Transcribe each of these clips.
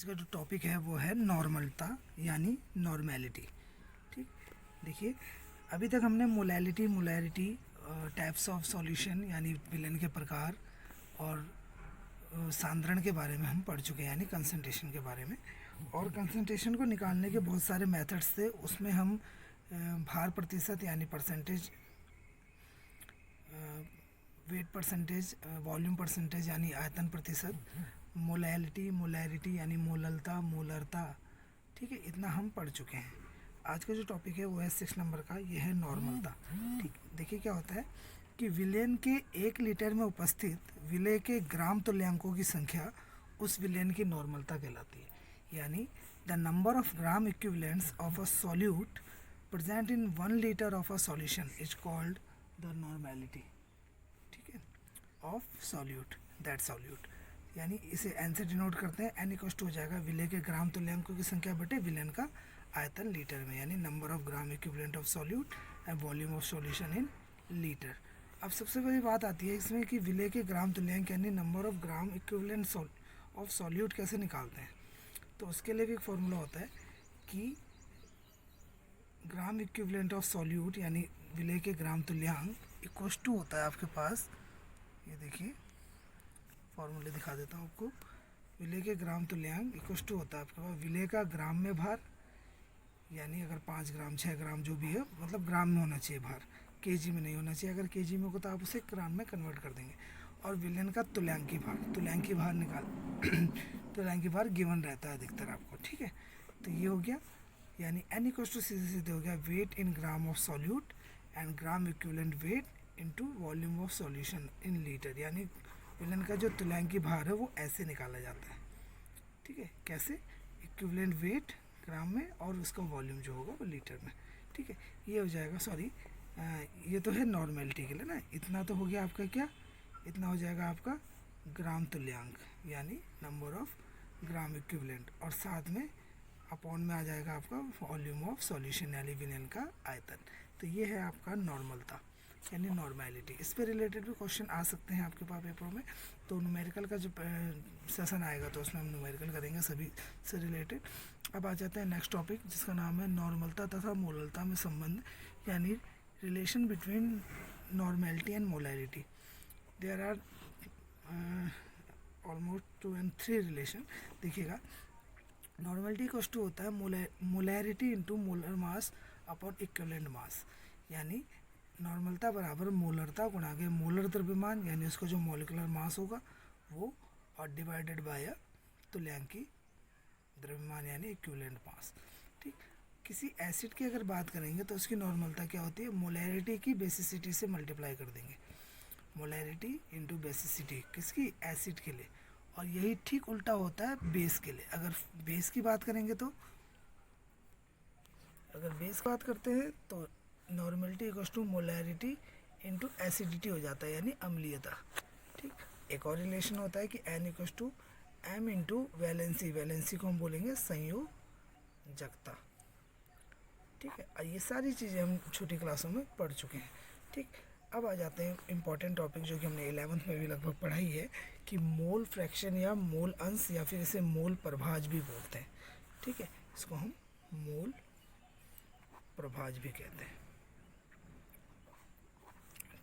आज का जो टॉपिक है वो है नॉर्मलता यानी नॉर्मेलिटी। ठीक, देखिए अभी तक हमने मोलैरिटी टाइप्स ऑफ सॉल्यूशन यानी विलेन के प्रकार और सांद्रण के बारे में हम पढ़ चुके हैं, यानी कंसंट्रेशन के बारे में। और कंसंट्रेशन को निकालने के बहुत सारे मेथड्स थे, उसमें हम भार प्रतिशत यानी percentage, wait percentage, volume percentage यानी आयतन प्रतिशत, मोलैरिटी यानी मोललता मोलरता, ठीक है, इतना हम पढ़ चुके हैं। आज का जो टॉपिक है वो है 6 नंबर का, ये है नॉर्मलता। ठीक, देखिए क्या होता है कि विलेन के 1 लीटर में उपस्थित विलेय के ग्राम तुल्यांकों की संख्या उस विलेन की नॉर्मलता कहलाती है। यानी the number of gram equivalents of a solute present in 1 litre of a solution is called the normality, ठीक है, ऑफ सॉल्यूट, दैट सॉल्यूट। यानी इसे एन से डिनोट करते हैं। एन इक्वल टू हो जाएगा विलेय के ग्राम तुल्यांकों की संख्या बटे विलेन का आयतन लीटर में, यानी number of gram equivalent of solute and volume of solution in litre. अब सबसे बड़ी बात आती है इसमें कि विलेय के ग्राम तुल्यांक यानी number of gram equivalent of solute कैसे निकालते हैं। तो उसके लिए भी एक फॉर्मूला होता है कि ग्राम इक्विवेलेंट ऑफ सॉल्यूट यानी विलेय के ग्राम तुल्यांक इक्वल टू होता है आपके पास, ये देखिए फॉर्मूले दिखा देता हूँ आपको। विलेय के ग्राम तुल्यांक इक्वल टू होता है आपके पास विलेय का ग्राम में भार, यानी अगर 5 ग्राम 6 ग्राम जो भी है, मतलब ग्राम में होना चाहिए भार, केजी में नहीं होना चाहिए। अगर केजी में होगा तो आप उसे ग्राम में कन्वर्ट कर देंगे। और विलेन का तुल्यांकी भार निकाल तुल्यांकी भार गिवन रहता है अधिकतर आपको, ठीक है। तो ये हो गया, यानी एन इक्वल टू सीधे सीधे हो गया weight in gram of solute and gram equivalent weight into volume of solution in litre. यानी विलेन का जो तुल्यांकी भार है वो ऐसे निकाला जाता है, ठीक है। कैसे? इक्विवेलेंट वेट ग्राम में और उसका वॉल्यूम जो होगा वो लीटर में, ठीक है। ये हो जाएगा, सॉरी ये तो है नॉर्मेलिटी के लिए ना। इतना तो हो गया आपका, क्या इतना हो जाएगा आपका ग्राम तुल्यांक यानी नंबर ऑफ ग्राम इक्विवेलेंट, और साथ में अपॉन में आ जाएगा आपका वॉल्यूम ऑफ सॉल्यूशन यानी विलेन का आयतन। तो ये है आपका नॉर्मलता यानी नॉर्मेलिटी। इस पे रिलेटेड भी क्वेश्चन आ सकते हैं आपके पास पेपरों में। तो न्यूमेरिकल का जो सेशन आएगा तो उसमें हम न्यूमेरिकल करेंगे सभी से रिलेटेड। अब आ जाते हैं नेक्स्ट टॉपिक जिसका नाम है नॉर्मलता तथा मोललता में संबंध, यानी relation between normality and molarity. There are almost 2 and 3 relation. देखिएगा, नॉर्मेलिटी इक्वल टू होता है molarity into molar mass upon equivalent mass, यानी नॉर्मलता बराबर मोलरता गुणा के मोलर द्रव्यमान यानी उसका जो मॉलिक्यूलर मास होगा वो, और डिवाइडेड बाय तुल्यांकी द्रव्यमान यानी इक्विवेलेंट मास, ठीक। किसी एसिड की अगर बात करेंगे तो उसकी नॉर्मलता क्या होती है, मोलैरिटी की बेसिसिटी से मल्टीप्लाई कर देंगे। मोलैरिटी इंटू बेसिसिटी किसकी, एसिड के लिए। और यही ठीक उल्टा होता है बेस के लिए। अगर बेस की बात करेंगे तो, अगर बेस की बात करते हैं तो normality equal to molarity into acidity हो जाता है यानी अम्लीयता, ठीक। एक और रिलेशन होता है कि N equal to M into valency, valency को हम बोलेंगे संयोजकता, ठीक है। और ये सारी चीज़ें हम छोटी क्लासों में पढ़ चुके हैं, ठीक। अब आ जाते हैं इम्पॉर्टेंट टॉपिक जो कि हमने 11th में भी लगभग पढ़ाई है, कि मोल फ्रैक्शन या मोल अंश या फिर इसे मोल प्रभाज भी बोलते हैं, ठीक है। इसको हम मोल प्रभाज भी कहते हैं,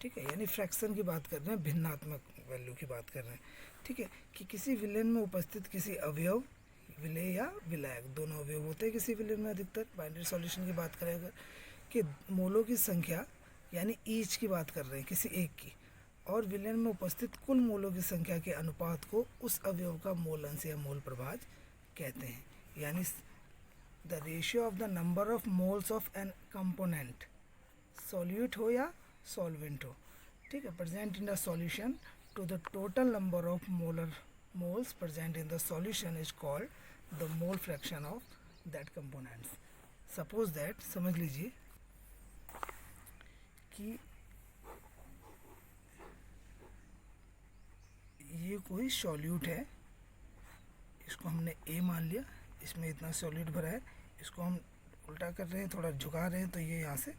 ठीक है। यानी फ्रैक्शन की बात कर रहे हैं, भिन्नात्मक वैल्यू की बात कर रहे हैं, ठीक है। कि किसी विलेन में उपस्थित किसी अवयव, विलेय या विलायक, दोनों अवयव होते हैं किसी विलेन में अधिकतर। बाइनरी सॉल्यूशन की बात करें अगर, कि मोलों की संख्या यानी ईच की बात कर रहे हैं किसी एक की, और विलेन में उपस्थित कुल मोलों की संख्या के अनुपात को उस अवयव का मोल अंश या मोल प्रभाज कहते हैं। यानी the ratio of the number of moles of an component, solute हो या सॉल्वेंट हो, ठीक है, present in the solution to the total number of moles present in the solution is called the mole fraction of that components. Suppose that, समझ लीजिए कि ये कोई सॉल्यूट है, इसको हमने ए मान लिया, इसमें इतना सॉल्यूट भरा है, इसको हम उल्टा कर रहे हैं, थोड़ा झुका रहे हैं तो ये यहाँ से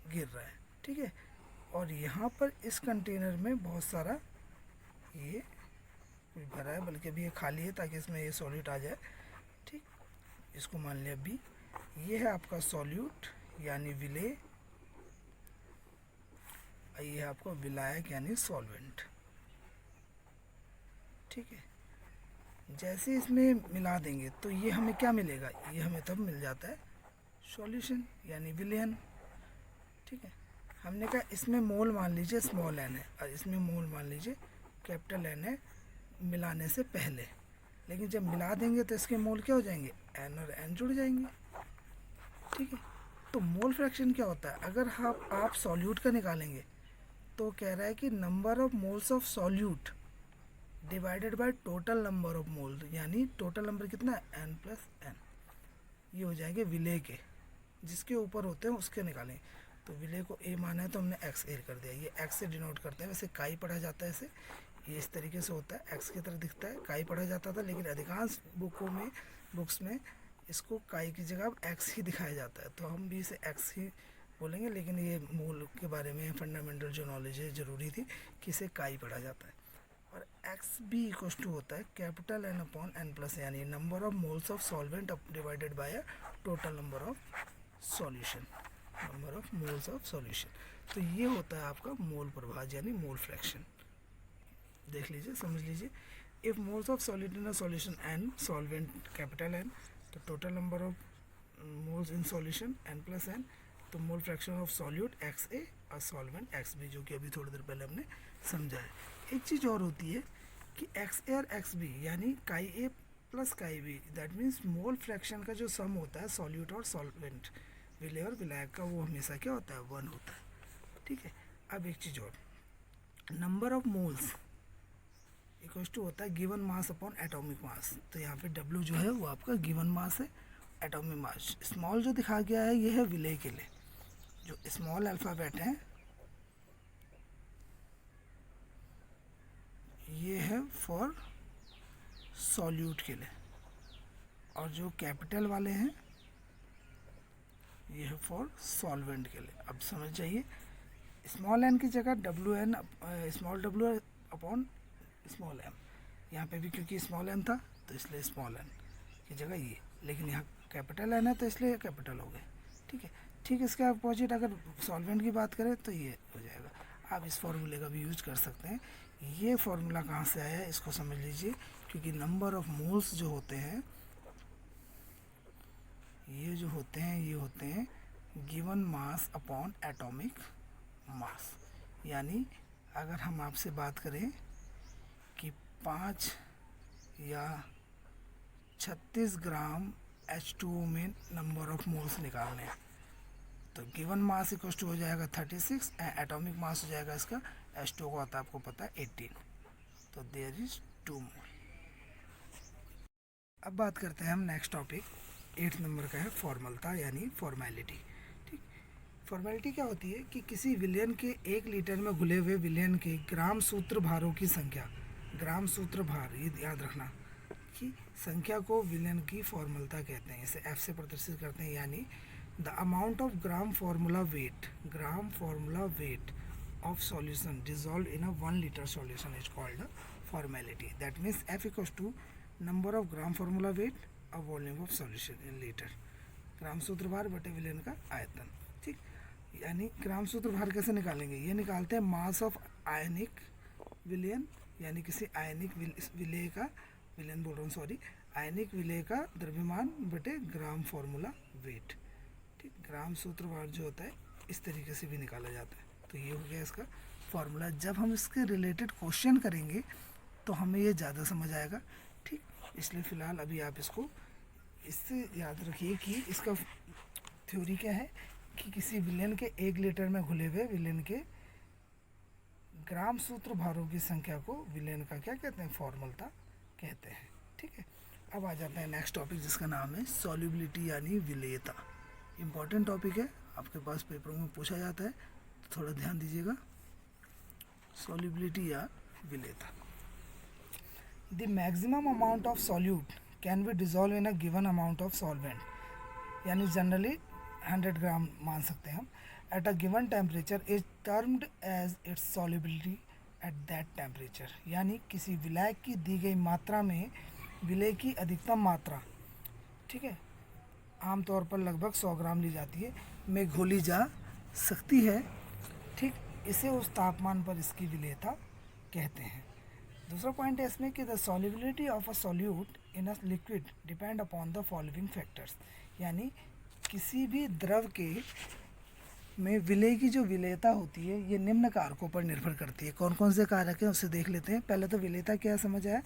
गिर रहा है, ठीक है। और यहाँ पर इस कंटेनर में बहुत सारा ये कुछ भरा है, बल्कि अभी ये खाली है ताकि इसमें ये सॉल्यूट आ जाए। इसको मान लिया बी। ये है आपका सॉल्यूट यानी विलेय, ये है आपका विलायक यानी सॉल्वेंट। ठीक है, जैसे इसमें मिला देंगे तो ये हमें क्या मिलेगा, ये हमें तब मिल जाता है सॉल्यूशन यानी विलयन। ठीक है, हमने कहा इसमें मोल मान लीजिए स्मॉल एन है और इसमें मोल मान लीजिए कैपिटल एन है मिलाने से पहले, लेकिन जब मिला देंगे तो इसके मोल क्या हो जाएंगे, एन और एन जुड़ जाएंगे। ठीक है, तो मोल फ्रैक्शन क्या होता है, अगर आप सॉल्यूट का निकालेंगे तो कह रहा है कि number of moles of solute divided by total number of mole, यानी टोटल नंबर कितना है, एन प्लस एन। ये हो जाएंगे विलेय के, जिसके ऊपर होते हैं उसके निकालें। तो विलेय को ए माना है तो हमने एक्स ए कर दिया, ये एक्स से डिनोट करते हैं। वैसे काई पढ़ा जाता है इसे, ये इस तरीके से होता है, एक्स की तरह दिखता है, काई पढ़ा जाता था, लेकिन अधिकांश बुक्स में इसको काई की जगह एक्स ही दिखाया जाता है, तो हम भी इसे एक्स ही बोलेंगे। लेकिन ये मूल के बारे में फंडामेंटल जो नॉलेज है ज़रूरी थी कि इसे काई पढ़ा जाता है। और एक्स बी इक्वस टू होता है capital N upon n plus, यानी number of moles of solvent divided by a total number of solution, number of moles of solution. तो ये होता है आपका मोल प्रभाज यानी मोल फ्रैक्शन। देख लीजिए, समझ लीजिए, if moles of solid in a solution n, solvent capital N, तो total number of moles in solution n plus n, तो mole fraction of solute X A और सॉल्वेंट एक्स बी, जो कि अभी थोड़ी देर पहले हमने समझा है। एक चीज़ और होती है कि एक्स ए और एक्स बी यानी chi A plus chi B, that means mole fraction का जो सम होता है सॉल्यूट और सॉल्वेंट, विलेय और विलायक का, वो हमेशा क्या होता है, 1 होता है। ठीक है, अब एक चीज़ और, number of moles equals to होता है given mass upon atomic mass. तो यहाँ पे W जो है वो आपका गिवन मास है, एटॉमिक मास स्मॉल जो दिखा गया है ये है विलेय के लिए, जो स्मॉल अल्फ़ाबेट है ये है फॉर सॉल्यूट के लिए, और जो कैपिटल वाले हैं ये है फॉर सॉल्वेंट के लिए। अब समझ जाइए, स्मॉल एन की जगह डब्ल्यू एन, स्मॉल डब्ल्यू अपॉन स्मॉल एम, यहाँ पे भी क्योंकि स्मॉल एन था तो इसलिए स्मॉल एन की जगह ये, लेकिन यहाँ कैपिटल एन है तो इसलिए कैपिटल हो गए। ठीक है, ठीक, इसके अपोजिट अगर सॉल्वेंट की बात करें तो ये हो जाएगा। आप इस फॉर्मूले का भी यूज कर सकते हैं। ये फॉर्मूला कहाँ से आया है इसको समझ लीजिए, क्योंकि नंबर ऑफ मोल्स जो होते हैं ये जो होते हैं ये होते हैं गिवन मास अपॉन एटॉमिक मास। यानी अगर हम आपसे बात करें कि 5 या 36 ग्राम H2O में नंबर ऑफ मोल्स निकालने हैं, तो गिवन मास इक्वल टू हो जाएगा 36, एटॉमिक मास हो जाएगा इसका H2O का होता है आपको पता है 18, तो देयर इज 2 मोल। अब बात करते हैं हम नेक्स्ट टॉपिक 8 नंबर का है फॉर्मलता यानी फॉर्मेलिटी। ठीक, फॉर्मेलिटी क्या होती है कि किसी विलयन के 1 लीटर में घुले हुए विलयन के ग्राम सूत्र भारों की संख्या, ग्राम सूत्र भार ये याद रखना कि संख्या को विलयन की फॉर्मलता कहते हैं, इसे F से प्रदर्शित करते हैं। यानी the amount of gram formula weight of solution dissolve in a 1 litre solution is called formality. That means F equals to number of gram formula weight और volume of solution in litre, gram सूत्र भार बटे विलयन का आयतन। ठीक, यानी ग्राम सूत्र भार कैसे निकालेंगे, ये निकालते हैं मास ऑफ आयनिक विलयन, यानी किसी आयनिक विलेय का, विलयन बोल रहा हूँ सॉरी, आयनिक विलेय का द्रव्यमान बटे ग्राम फार्मूला वेट। ठीक, ग्राम सूत्र भार जो होता है इस तरीके से भी निकाला जाता है। तो ये हो गया इसका फार्मूला। जब हम इसके रिलेटेड क्वेश्चन करेंगे तो हमें ये ज़्यादा समझ आएगा। ठीक, इसलिए फ़िलहाल अभी आप इसको इससे याद रखिए कि इसका थ्योरी क्या है कि किसी विलयन के 1 लीटर में घुले हुए विलयन के ग्राम सूत्र भारों की संख्या को विलयन का क्या कहते हैं, फॉर्मलता कहते हैं। ठीक है, अब आ जाते हैं नेक्स्ट टॉपिक जिसका नाम है सॉल्युबिलिटी यानी विलेयता। इम्पॉर्टेंट टॉपिक है, आपके पास पेपर में पूछा जाता है, तो थोड़ा ध्यान दीजिएगा। सॉल्युबिलिटी या विलेयता, the maximum amount of solute can be dissolve in a given amount of solvent, यानी जनरली 100 ग्राम मान सकते हैं हम, at a given temperature is termed as its solubility at that temperature. यानी किसी विलायक की दी गई मात्रा में विलेय की अधिकतम मात्रा, ठीक है, आमतौर पर लगभग 100 ग्राम ली जाती है, में घोली जा सकती है। ठीक, इसे उस तापमान पर इसकी विलेयता कहते हैं। दूसरा पॉइंट है इसमें कि the solubility of a solute in a liquid depend upon the following factors, यानी किसी भी द्रव के में विलेय की जो विलेयता होती है ये निम्न कारकों पर निर्भर करती है। कौन कौन से कारक हैं उसे देख लेते हैं। पहले तो विलेयता क्या समझ आया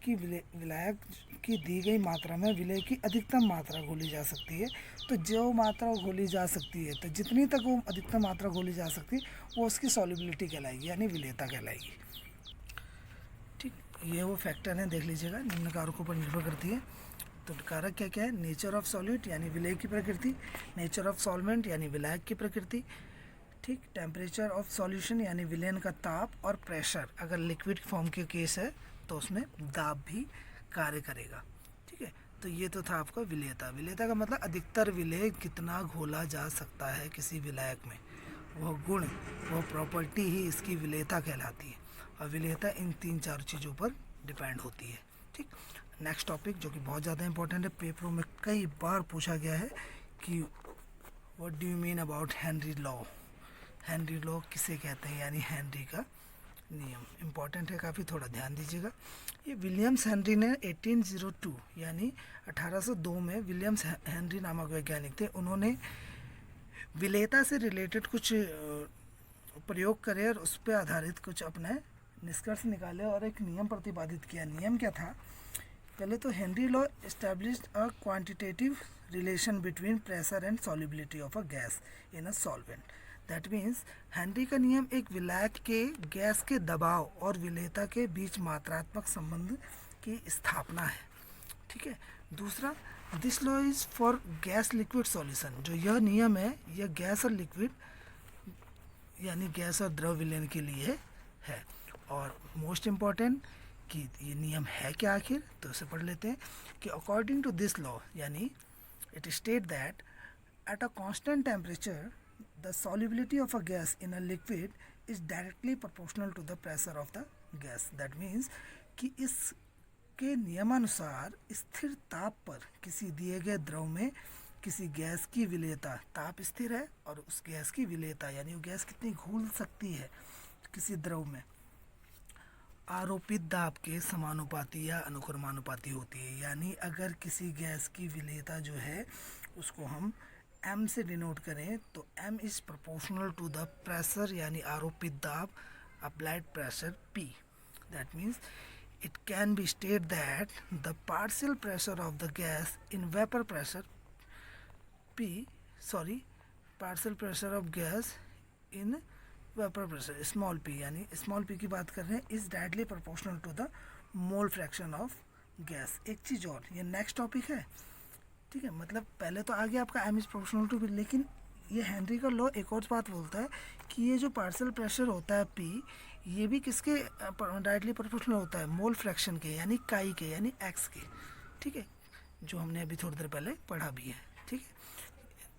कि विलायक की दी गई मात्रा में विलेय की अधिकतम मात्रा घोली जा सकती है। तो जो मात्रा घोली जा सकती है, तो जितनी तक वो अधिकतम मात्रा घोली जा सकती है वो उसकी सॉल्युबिलिटी कहलाएगी, यानी विलेयता कहलाएगी। ठीक, ये वो फैक्टर हैं, देख लीजिएगा, निम्न कारकों पर निर्भर करती है। तो कारक क्या क्या है? नेचर ऑफ सॉल्यूट यानी विलेय की प्रकृति, नेचर ऑफ सॉल्वेंट यानी विलायक की प्रकृति, ठीक, टेम्परेचर ऑफ सॉल्यूशन यानी विलयन का ताप, और प्रेशर, अगर लिक्विड फॉर्म के केस है तो उसमें दाब भी कार्य करेगा। ठीक है, तो ये तो था आपका विलेयता। विलेयता का मतलब अधिकतर विलेय कितना घोला जा सकता है किसी विलायक में, वह गुण, वह प्रॉपर्टी ही इसकी विलेयता कहलाती है। और विलेयता इन 3-4 चीज़ों पर डिपेंड होती है। ठीक, नेक्स्ट टॉपिक जो कि बहुत ज़्यादा इंपॉर्टेंट है, पेपरों में कई बार पूछा गया है कि what do you mean about Henry law. Henry law किसे कहते हैं, यानी हेनरी का नियम। इम्पॉर्टेंट है काफ़ी, थोड़ा ध्यान दीजिएगा। ये विलियम्स हेनरी ने 1802 यानी 1802 में विलियम्स हेनरी नामक वैज्ञानिक थे। उन्होंने विलेयता से रिलेटेड कुछ प्रयोग करे और उस पर आधारित कुछ अपने निष्कर्ष निकाले और एक नियम प्रतिपादित किया। नियम क्या था? पहले तो Henry law established a quantitative relation between pressure and solubility of a gas in a solvent. That means Henry का नियम एक विलायक के गैस के दबाव और विलेयता के बीच मात्रात्मक संबंध की स्थापना है। ठीक है। दूसरा, this law is for gas liquid solution. जो यह नियम है यह गैस और लिक्विड यानी गैस और द्रव विलयन के लिए है। और मोस्ट इम्पॉर्टेंट कि ये नियम है क्या आखिर, तो उसे पढ़ लेते हैं कि अकॉर्डिंग टू दिस लॉ यानी it state that at a constant temperature the solubility of a gas in a liquid is directly proportional to the pressure of the gas. That means कि इसके नियमानुसार स्थिर ताप पर किसी दिए गए द्रव में किसी गैस की विलेयता, ताप स्थिर है और उस गैस की विलेयता यानी वो गैस कितनी घुल सकती है किसी द्रव में, आरोपित दाब के समानुपाती या अनुक्रमानुपाती होती है। यानी अगर किसी गैस की विलेयता जो है उसको हम m से डिनोट करें तो m is proportional to the pressure यानी आरोपित दाब applied pressure p। That means it can be stated that the partial pressure of the gas in vapor pressure partial pressure of gas in vapour pressure small p, यानी small p की बात कर रहे हैं, is directly proportional to the mole fraction of gas. एक चीज़ और, ये नेक्स्ट टॉपिक है। ठीक है, मतलब पहले तो आ गया आपका m is proportional to p, लेकिन ये हेनरी का लॉ एक और बात बोलता है कि ये जो पार्शियल प्रेशर होता है p, ये भी किसके डायरेक्टली प्रोपोर्शनल होता है, मोल फ्रैक्शन के यानी काई के यानी x के। ठीक है, जो हमने अभी थोड़ी देर पहले पढ़ा भी है। ठीक है,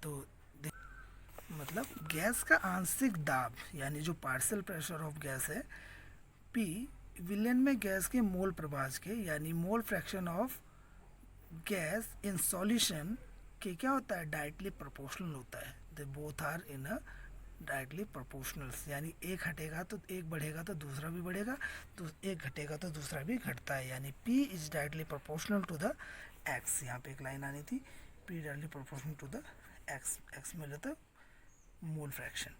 तो मतलब गैस का आंशिक दाब यानी जो पार्शियल प्रेशर ऑफ गैस है P विलयन में गैस के मोल प्रभाज के यानी mole fraction of gas in solution के क्या होता है, डायरेक्टली प्रोपोर्शनल होता है। They both are in a directly proportional, यानी एक हटेगा तो एक बढ़ेगा तो दूसरा भी बढ़ेगा, तो एक घटेगा तो दूसरा भी घटता है, यानी P is directly proportional to the X। यहाँ पे एक लाइन आनी थी, P directly proportional to the X। X में रहता मोल फ्रैक्शन।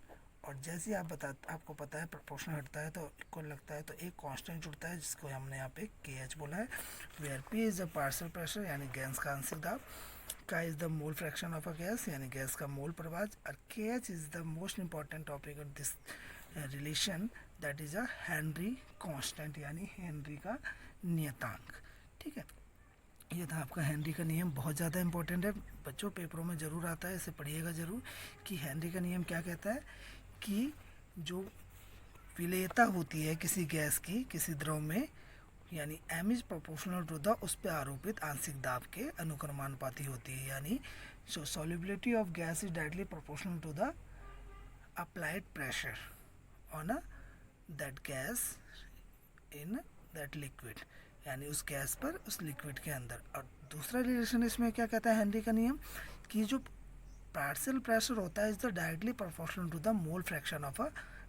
और जैसे आपको पता है प्रोपोर्शन हटता है तो इक्वल लगता है, तो एक कांस्टेंट जुड़ता है जिसको हमने यहाँ पे KH बोला है, where P is the partial pressure यानी गैस का आंशिक दाब, का is the mole fraction of a gas यानी गैस का मोल प्रभाज, और KH is the most important topic of this relation, that is a Henry constant यानी हेनरी का नियतांक। ठीक है, ये था आपका हेनरी का नियम, बहुत ज़्यादा इंपॉर्टेंट है बच्चों, पेपरों में ज़रूर आता है, इसे पढ़िएगा ज़रूर कि हेनरी का नियम क्या कहता है कि जो विलेयता होती है किसी गैस की किसी द्रव में यानी m is proportional to the उस पर आरोपित आंशिक दाब के अनुक्रमानुपाती होती है, यानी solubility of gas is directly proportional to the applied pressure on that gas in that liquid, यानी उस गैस पर उस लिक्विड के अंदर। और दूसरा रिलेशन इसमें क्या कहता है हेनरी का नियम कि जो पार्शियल प्रेशर होता है is the directly proportional to the mole fraction of a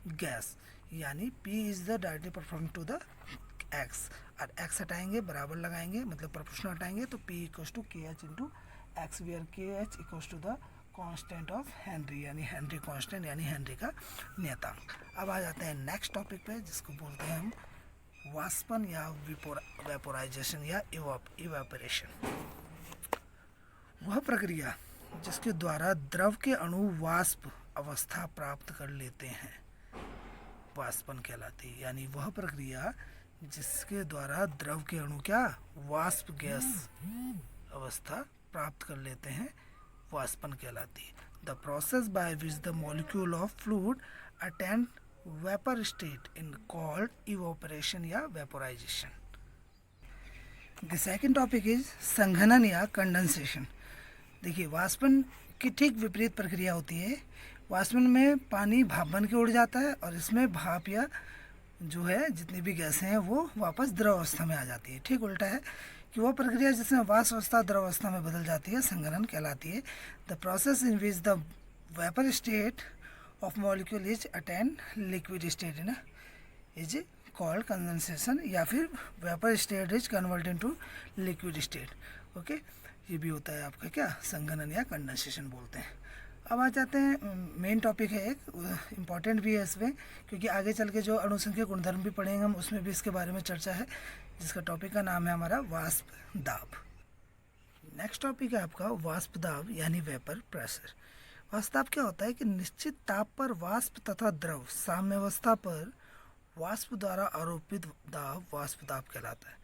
gas, यानी P is the directly proportional to the X, और X हटाएंगे बराबर लगाएंगे मतलब प्रोपोर्शनल हटाएंगे तो P equals to K H into x, where K H equals to the constant of Henry, यानी Henry constant यानी हेनरी का नियतांक। अब आ जाते हैं नेक्स्ट टॉपिक पे जिसको बोलते हैं हम वाष्पन या वेपोराइजेशन या इवेपोरेशन। वह प्रक्रिया जिसके द्वारा द्रव के अणु वाष्प अवस्था प्राप्त कर लेते हैं वाष्पन कहलाती है, यानी वह प्रक्रिया जिसके द्वारा द्रव के अणु क्या वाष्प गैस अवस्था प्राप्त कर लेते हैं वाष्पन कहलाती है। The process by which the molecule of fluid attend vapour state in called evaporation या vaporisation. The second topic is संघनन या कंडेंसेशन। देखिए वाष्पन की ठीक विपरीत प्रक्रिया होती है। वाष्पन में पानी भाप बन के उड़ जाता है और इसमें भाप या जो है जितनी भी गैसें हैं वो वापस द्रव अवस्था में आ जाती है। ठीक उल्टा है कि वह प्रक्रिया जिसमें वाष्प अवस्था द्रव अवस्था में बदल जाती है संघनन कहलाती है। The process in which the vapour state of molecule is attend liquid state in is called condensation, या फिर vapour state is convert into liquid state. Okay, ये भी होता है आपका क्या संघनन या कंडेंसेशन बोलते हैं। अब आ जाते हैं मेन टॉपिक है एक इम्पॉर्टेंट भी है इसमें, क्योंकि आगे चल के जो अणुसंख्यक गुणधर्म भी पढ़ेंगे हम उसमें भी इसके बारे में चर्चा है, जिसका टॉपिक का नाम है हमारा वाष्प दाब। नेक्स्ट टॉपिक है आपका वाष्प दाब यानी वेपर प्रेशर। वाष्प दाब क्या होता है कि निश्चित ताप पर वाष्प तथा द्रव साम्यावस्था पर वाष्प द्वारा आरोपित दाब वाष्प दाब कहलाता है।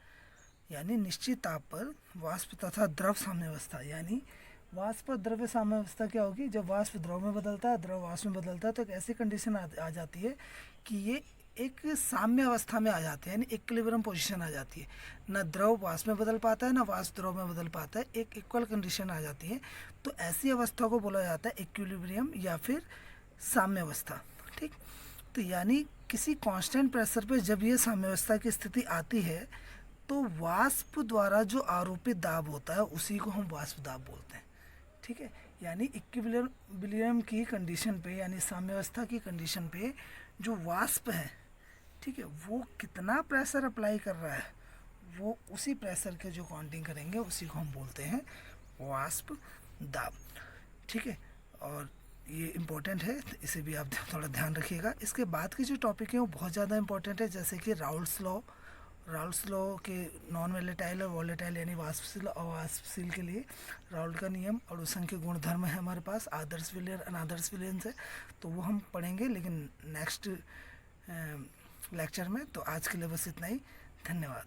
यानी निश्चित ताप पर वाष्प तथा द्रव साम्यावस्था, यानी वाष्प और द्रव्य साम्यावस्था क्या होगी, जब वाष्प द्रव में बदलता है द्रव वाष्प में बदलता है तो एक ऐसी कंडीशन आ जाती है कि ये एक साम्य अवस्था में आ जाते हैं, यानी इक्विलिब्रियम पोजीशन आ जाती है। ना द्रव वाष्प में बदल पाता है ना वाष्प द्रव में बदल पाता है, एक इक्वल कंडीशन आ जाती है। तो ऐसी अवस्था को बोला जाता है इक्विलिब्रियम या फिर साम्य अवस्था। ठीक, तो यानी किसी कांस्टेंट प्रेशर पर जब ये साम्यावस्था की स्थिति आती है तो वाष्प द्वारा जो आरोपित दाब होता है उसी को हम वाष्प दाब बोलते हैं। ठीक है, यानी इक्विलिब्रियम की कंडीशन पे यानी साम्यावस्था की कंडीशन पे जो वाष्प है, ठीक है, वो कितना प्रेशर अप्लाई कर रहा है वो उसी प्रेशर के जो काउंटिंग करेंगे उसी को हम बोलते हैं वाष्प दाब। ठीक है, और ये इम्पोर्टेंट है तो इसे भी आप थोड़ा ध्यान रखिएगा। इसके बाद के जो टॉपिक हैं वो बहुत ज़्यादा इंपॉर्टेंट है, जैसे कि राउल्ट्स लॉ के नॉन वोलेटाइल और वोलेटाइल यानी वाष्पशील और अवाष्पशील के लिए राउल्ट का नियम और उसके गुणधर्म है हमारे पास, आदर्श विलयन अनादर्श विलयन से, तो वो हम पढ़ेंगे लेकिन नेक्स्ट लेक्चर में। तो आज के लिए बस इतना ही, धन्यवाद।